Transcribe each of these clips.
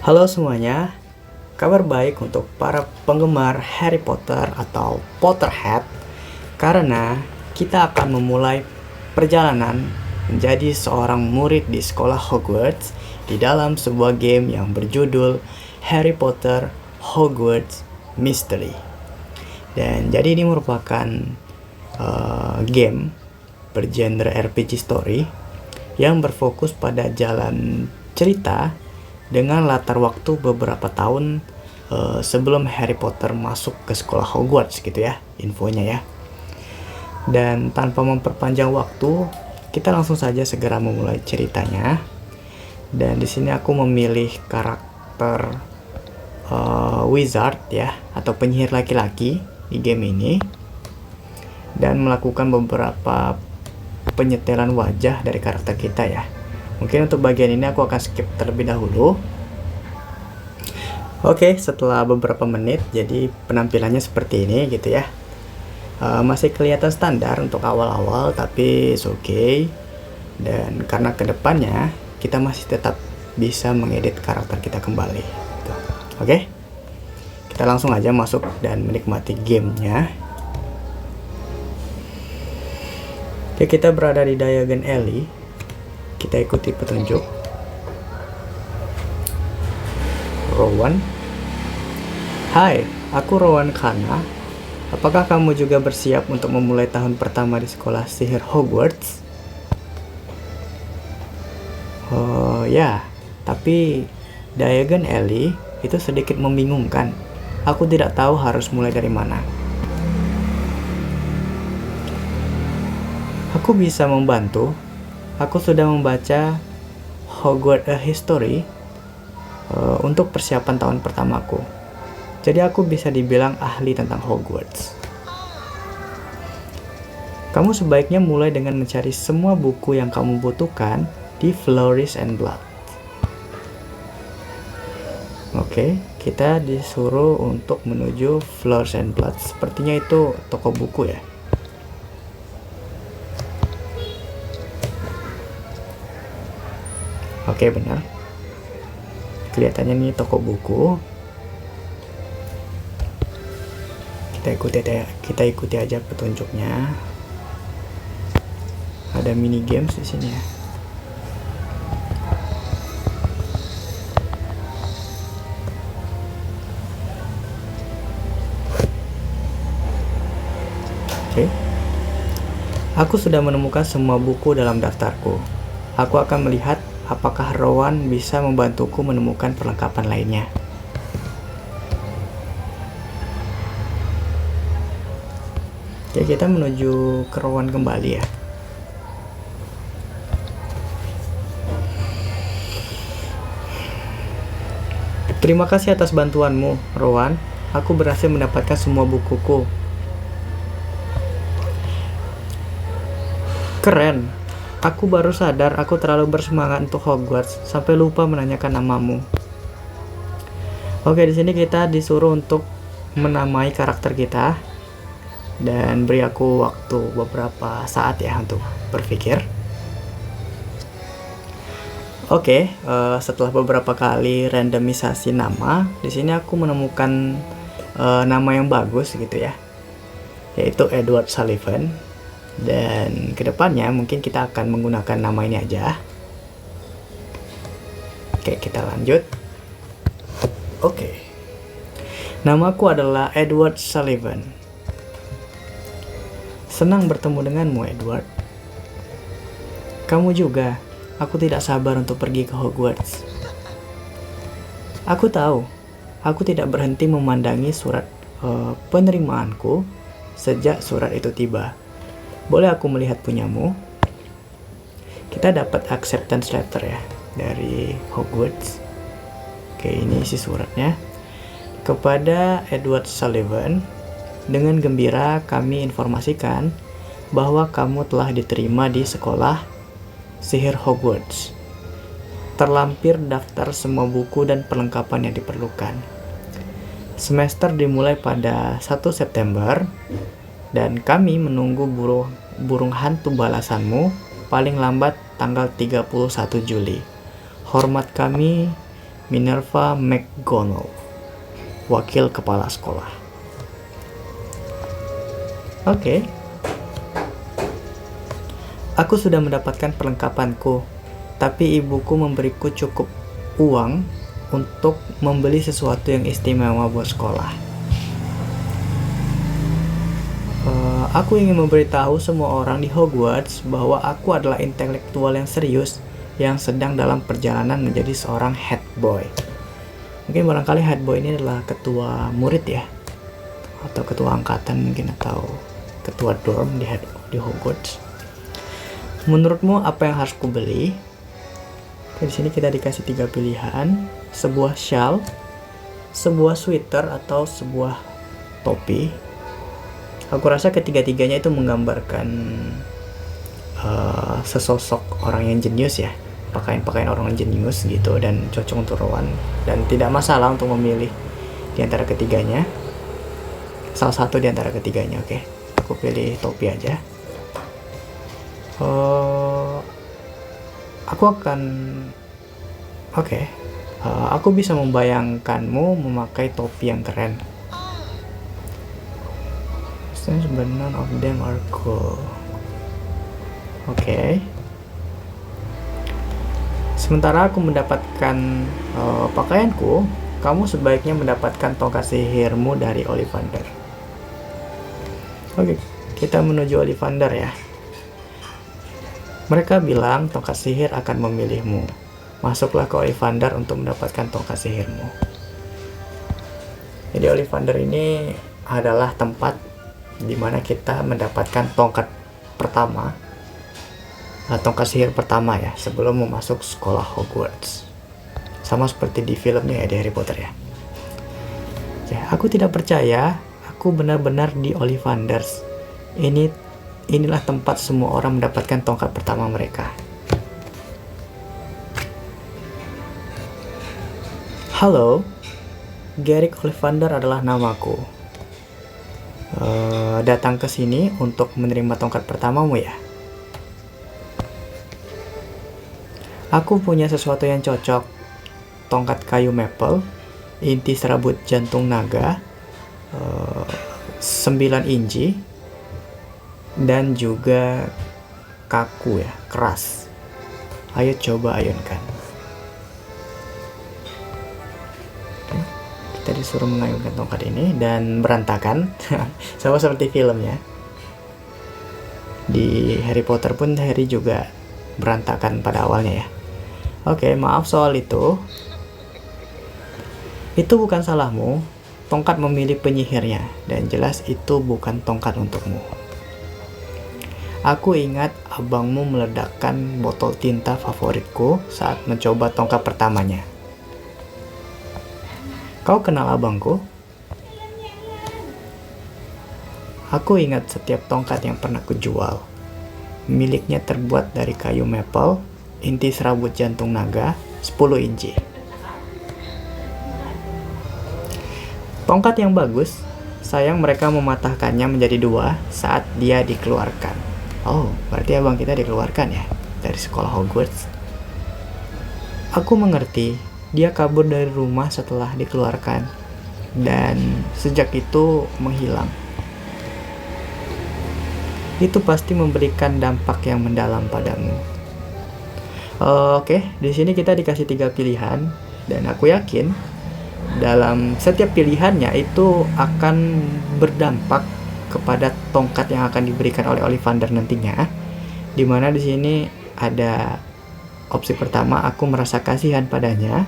Halo semuanya, kabar baik untuk para penggemar Harry Potter atau Potterhead karena kita akan memulai perjalanan menjadi seorang murid di sekolah Hogwarts di dalam sebuah game yang berjudul Harry Potter Hogwarts Mystery. Dan jadi ini merupakan game bergenre RPG story yang berfokus pada jalan cerita dengan latar waktu beberapa tahun sebelum Harry Potter masuk ke sekolah Hogwarts gitu ya, infonya ya. Dan tanpa memperpanjang waktu, kita langsung saja segera memulai ceritanya. Dan di sini aku memilih karakter wizard ya, atau penyihir laki-laki di game ini, dan melakukan beberapa penyetelan wajah dari karakter kita ya. Mungkin untuk bagian ini aku akan skip terlebih dahulu. Oke, setelah beberapa menit, jadi penampilannya seperti ini gitu ya. Masih kelihatan standar untuk awal-awal, tapi it's okay. Dan karena kedepannya kita masih tetap bisa mengedit karakter kita kembali. Gitu. Oke, kita langsung aja masuk dan menikmati gamenya. Oke, kita berada di Diagon Alley. Kita ikuti petunjuk. Rowan. Hai, aku Rowan Kana. Apakah kamu juga bersiap untuk memulai tahun pertama di sekolah sihir Hogwarts? Oh ya, tapi Diagon Alley itu sedikit membingungkan. Aku tidak tahu harus mulai dari mana. Aku bisa membantu. Aku sudah membaca Hogwarts A History untuk persiapan tahun pertamaku. Jadi aku bisa dibilang ahli tentang Hogwarts. Kamu sebaiknya mulai dengan mencari semua buku yang kamu butuhkan di Flourish and Blood. Oke, kita disuruh untuk menuju Flourish and Blood. Sepertinya itu toko buku ya. Oke, benar. Kelihatannya nih toko buku. Kita ikuti aja petunjuknya. Ada mini games di sini ya. Oke. Aku sudah menemukan semua buku dalam daftarku. Aku akan melihat apakah Rowan bisa membantuku menemukan perlengkapan lainnya. Oke, kita menuju ke Rowan kembali ya. Terima kasih atas bantuanmu, Rowan. Aku berhasil mendapatkan semua bukuku. Keren. Aku baru sadar aku terlalu bersemangat untuk Hogwarts sampai lupa menanyakan namamu. Oke, di sini kita disuruh untuk menamai karakter kita dan beri aku waktu beberapa saat ya untuk berpikir. Oke, setelah beberapa kali randomisasi nama, di sini aku menemukan nama yang bagus gitu ya, yaitu Edward Sullivan. Dan kedepannya mungkin kita akan menggunakan nama ini aja. Oke, kita lanjut. Oke, namaku adalah Edward Sullivan. Senang bertemu denganmu, Edward. Kamu juga. Aku tidak sabar untuk pergi ke Hogwarts. Aku tahu, aku tidak berhenti memandangi surat penerimaanku sejak surat itu tiba. Boleh aku melihat punyamu? Kita dapat acceptance letter ya dari Hogwarts. Oke, ini isi suratnya. Kepada Edward Sullivan, dengan gembira kami informasikan bahwa kamu telah diterima di sekolah sihir Hogwarts. Terlampir daftar semua buku dan perlengkapan yang diperlukan. Semester dimulai pada 1 September. Dan kami menunggu burung hantu balasanmu paling lambat tanggal 31 Juli. Hormat kami, Minerva McGonagall, wakil kepala sekolah. Oke. Aku sudah mendapatkan perlengkapanku, tapi ibuku memberiku cukup uang untuk membeli sesuatu yang istimewa buat sekolah. Aku ingin memberitahu semua orang di Hogwarts bahwa aku adalah intelektual yang serius yang sedang dalam perjalanan menjadi seorang head boy. Mungkin barangkali head boy ini adalah ketua murid ya, atau ketua angkatan mungkin, atau ketua dorm di Hogwarts. Menurutmu apa yang harus kubeli? Di sini kita dikasih 3 pilihan: sebuah shawl, sebuah sweater, atau sebuah topi. Aku rasa ketiga-tiganya itu menggambarkan sesosok orang yang jenius ya, pakaian-pakaian orang jenius gitu, dan cocok untuk Rowan, dan tidak masalah untuk memilih di antara ketiganya, salah satu di antara ketiganya. Oke, aku pilih topi aja. Aku bisa membayangkanmu memakai topi yang keren. Since none of them are cool. Oke. Sementara aku mendapatkan pakaianku, kamu sebaiknya mendapatkan tongkat sihirmu dari Ollivander. Oke, kita menuju Ollivander ya. Mereka bilang tongkat sihir akan memilihmu. Masuklah ke Ollivander untuk mendapatkan tongkat sihirmu. Jadi Ollivander ini adalah tempat di mana kita mendapatkan tongkat pertama, tongkat sihir pertama ya, sebelum masuk sekolah Hogwarts. Sama seperti di filmnya ya, di Harry Potter ya. Ya, aku tidak percaya aku benar-benar di Ollivanders. Inilah tempat semua orang mendapatkan tongkat pertama mereka. Halo, Garrick Ollivander adalah namaku. Datang ke sini untuk menerima tongkat pertamamu ya. Aku punya sesuatu yang cocok. Tongkat kayu maple, inti serabut jantung naga, 9 inci, dan juga kaku ya, keras. Ayo coba ayunkan. Kita disuruh mengayunkan tongkat ini dan berantakan. Sama seperti filmnya. Di Harry Potter pun Harry juga berantakan pada awalnya ya. Oke, maaf soal itu. Itu bukan salahmu. Tongkat memilih penyihirnya, dan jelas itu bukan tongkat untukmu. Aku ingat abangmu meledakkan botol tinta favoritku saat mencoba tongkat pertamanya. Kau kenal abangku? Aku ingat setiap tongkat yang pernah kujual. Miliknya terbuat dari kayu maple, inti serabut jantung naga, 10 inci. Tongkat yang bagus, sayang mereka mematahkannya menjadi 2 saat dia dikeluarkan. Oh, berarti abang kita dikeluarkan ya dari sekolah Hogwarts. Aku mengerti, dia kabur dari rumah setelah dikeluarkan, dan sejak itu menghilang. Itu pasti memberikan dampak yang mendalam padamu. Oke, di sini kita dikasih 3 pilihan, dan aku yakin dalam setiap pilihannya itu akan berdampak kepada tongkat yang akan diberikan oleh Ollivander nantinya. Dimana di sini ada opsi pertama, aku merasa kasihan padanya,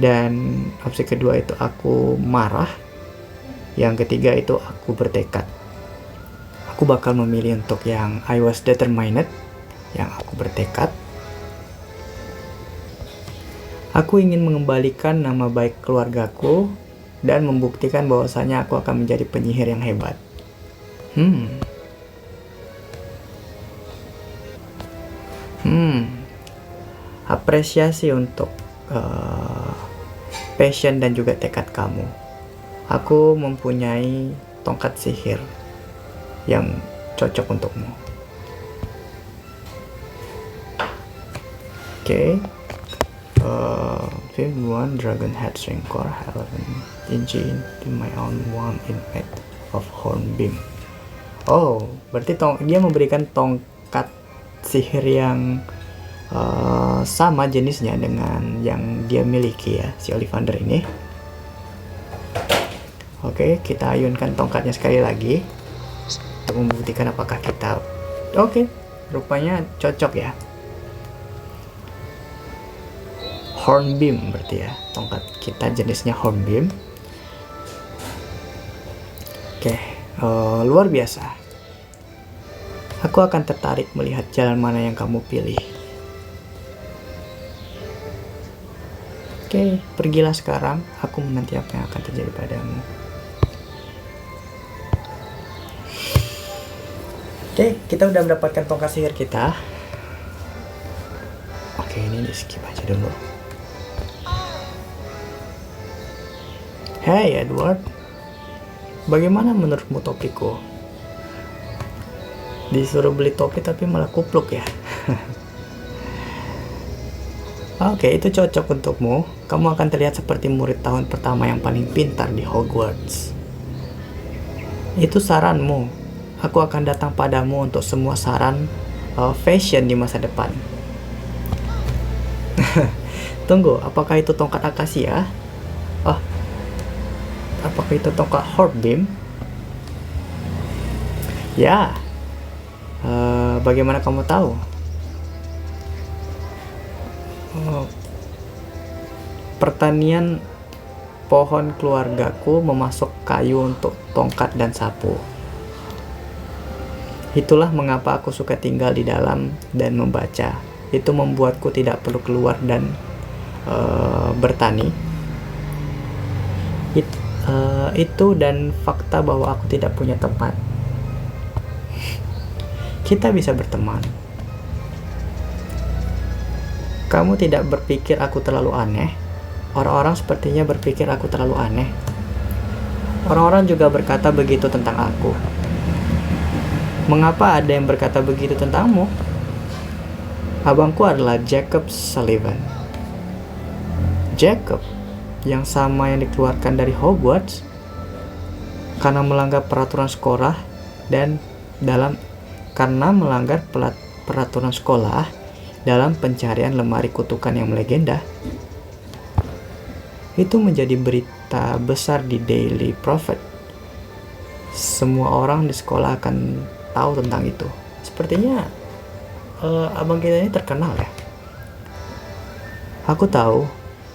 dan opsi kedua itu aku marah, yang ketiga itu aku bertekad. Aku bakal memilih untuk yang I was determined, yang aku bertekad. Aku ingin mengembalikan nama baik keluargaku dan membuktikan bahwasanya aku akan menjadi penyihir yang hebat. Apresiasi untuk passion dan juga tekad kamu. Aku mempunyai tongkat sihir yang cocok untukmu. Oke. Fifth one, Dragon Head String Core, Eleven engine to my own one in made of Hornbeam. Oh, berarti dia memberikan tongkat sihir yang sama jenisnya dengan yang dia miliki ya, si Ollivander ini. Oke, kita ayunkan tongkatnya sekali lagi untuk membuktikan apakah kita oke, rupanya cocok ya. Hornbeam berarti ya, tongkat kita jenisnya Hornbeam. Oke, luar biasa. Aku akan tertarik melihat jalan mana yang kamu pilih. Oke, pergilah sekarang. Aku menanti apa yang akan terjadi padamu. Oke, kita udah mendapatkan tongkat sihir kita. Oke, ini di skip aja dulu. Hey Edward, bagaimana menurutmu topiku? Disuruh beli topi tapi malah kupluk ya. Oke, itu cocok untukmu. Kamu akan terlihat seperti murid tahun pertama yang paling pintar di Hogwarts. Itu saranmu. Aku akan datang padamu untuk semua saran fashion di masa depan. Tunggu, apakah itu tongkat akasia? Oh, apakah itu tongkat Hornbeam? Ya. Bagaimana kamu tahu? Pertanian pohon keluargaku memasok kayu untuk tongkat dan sapu. Itulah mengapa aku suka tinggal di dalam dan membaca. Itu membuatku tidak perlu keluar dan bertani. Itu dan fakta bahwa aku tidak punya tempat. Kita bisa berteman. Kamu tidak berpikir aku terlalu aneh? Orang-orang sepertinya berpikir aku terlalu aneh. Orang-orang juga berkata begitu tentang aku. Mengapa ada yang berkata begitu tentangmu? Abangku adalah Jacob Sullivan. Jacob, yang sama yang dikeluarkan dari Hogwarts karena melanggar peraturan sekolah peraturan sekolah dalam pencarian lemari kutukan yang melegenda. Itu menjadi berita besar di Daily Prophet. Semua orang di sekolah akan tahu tentang itu. Sepertinya abang kita ini terkenal ya. Aku tahu,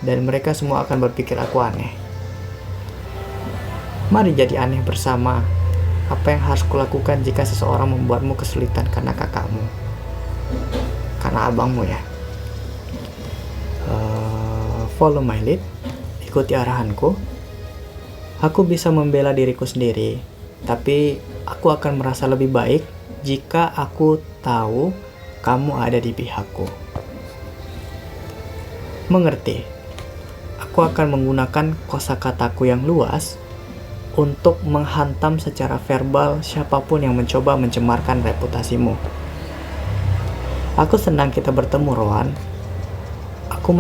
dan mereka semua akan berpikir aku aneh. Mari jadi aneh bersama. Apa yang harus kulakukan jika seseorang membuatmu kesulitan karena kakakmu? Karena abangmu ya. Follow my lead. Ikuti arahanku. Aku bisa membela diriku sendiri, tapi aku akan merasa lebih baik jika aku tahu kamu ada di pihakku. Mengerti? Aku akan menggunakan kosakataku yang luas untuk menghantam secara verbal siapapun yang mencoba mencemarkan reputasimu. Aku senang kita bertemu, Rowan. Aku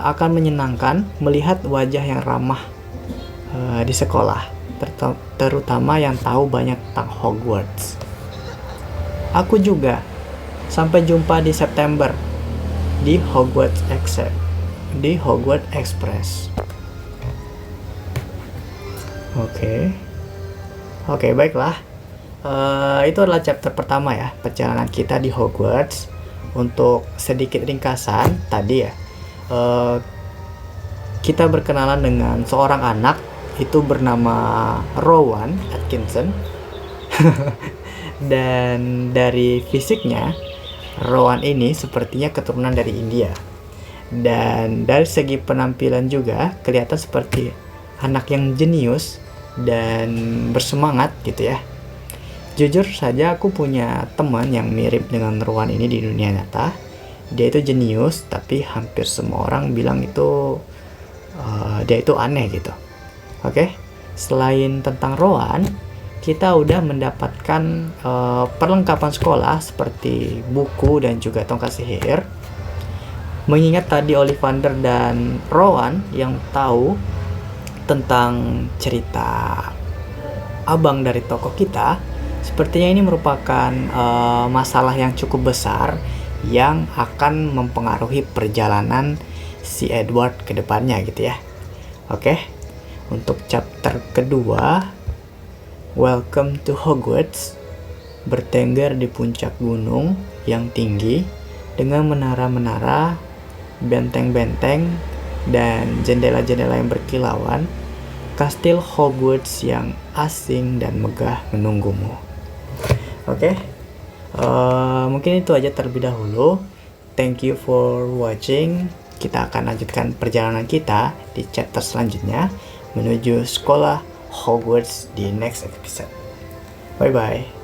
akan menyenangkan melihat wajah yang ramah di sekolah, terutama yang tahu banyak tentang Hogwarts. Aku juga. Sampai jumpa di September di Hogwarts Express. Oke, baiklah. Itu adalah chapter pertama ya, perjalanan kita di Hogwarts. Untuk sedikit ringkasan tadi ya, kita berkenalan dengan seorang anak, itu bernama Rowan Atkinson. Dan dari fisiknya, Rowan ini sepertinya keturunan dari India. Dan dari segi penampilan juga kelihatan seperti anak yang jenius dan bersemangat gitu ya. Jujur saja aku punya teman yang mirip dengan Rowan ini di dunia nyata. Dia itu jenius, tapi hampir semua orang bilang itu dia itu aneh gitu. Oke, selain tentang Rowan, kita udah mendapatkan perlengkapan sekolah seperti buku dan juga tongkat sihir. Mengingat tadi Ollivander dan Rowan yang tahu tentang cerita abang dari tokoh kita, sepertinya ini merupakan masalah yang cukup besar yang akan mempengaruhi perjalanan si Edward ke depannya gitu ya. Oke, untuk chapter kedua, Welcome to Hogwarts, bertengger di puncak gunung yang tinggi dengan menara-menara, benteng-benteng, dan jendela-jendela yang berkilauan, kastil Hogwarts yang asing dan megah menunggumu. Oke, mungkin itu aja terlebih dahulu. Thank you for watching. Kita akan lanjutkan perjalanan kita di chapter selanjutnya menuju sekolah Hogwarts di next episode. Bye bye.